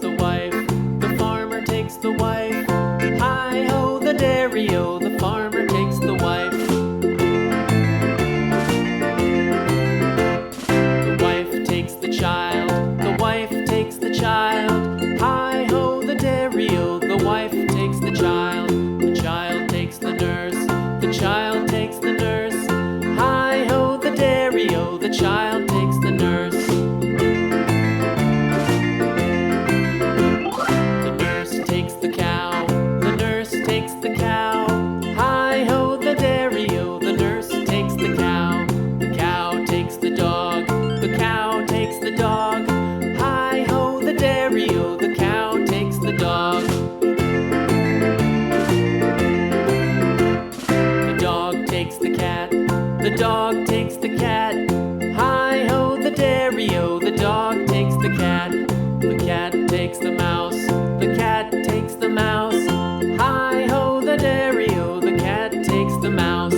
the wife, the farmer takes the wife. Hi-ho, the dairy-o, the farmer takes the wife. The wife takes the child, the wife takes the child. Hi-ho, the dairy-o, the wife takes the child. The child takes the nurse, the child takes the nurse. Hi-ho, the dairy-o, the child takes the nurse. The nurse takes the cow, the nurse takes the cow. Hi-ho, the dairy-o, the nurse takes the cow. The cow takes the dog, the cow takes the dog. Hi-ho, the dairy-o, the cow takes the dog. The dog takes the cat, the dog takes the cat. Hi-ho, the dairy-o, the dog takes the cat. The cat takes the mouse, the cat takes the mouse. Hi-ho, the dairy-o, the cat takes the mouse.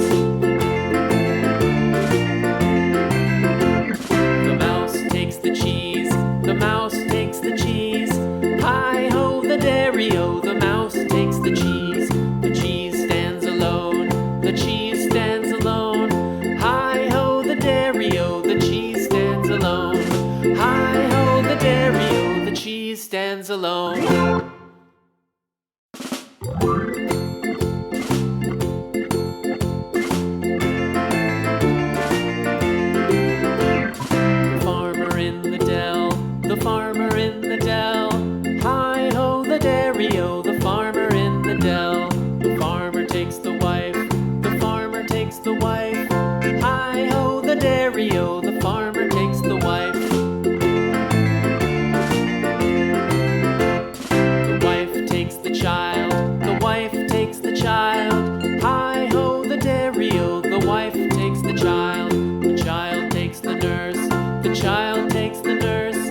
The mouse takes the cheese, the mouse takes the cheese. Hi-ho, the dairy-o, the mouse takes the cheese. The cheese stands alone, the cheese stands alone. Hi-ho, the dairy-o, the cheese stands alone. Hi-ho, the dairy-o, the cheese stands alone. The farmer in the dell, the farmer in the dell. Hi-ho, the dairy-o, the farmer in the dell. The farmer takes the wife, the farmer takes the wife. Hi-ho, the dairy-o, the farmer takes the wife. The wife takes the child, the wife takes the child. Hi-ho, the dairy-o, the wife takes the child. The child takes the nurse, the child takes the nurse.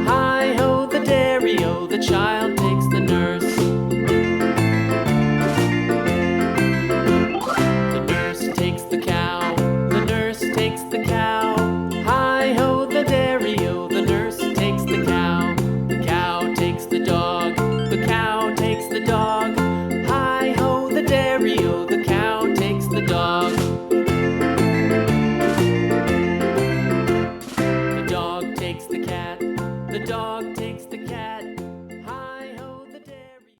Hi-ho, the dairy-o, the child takes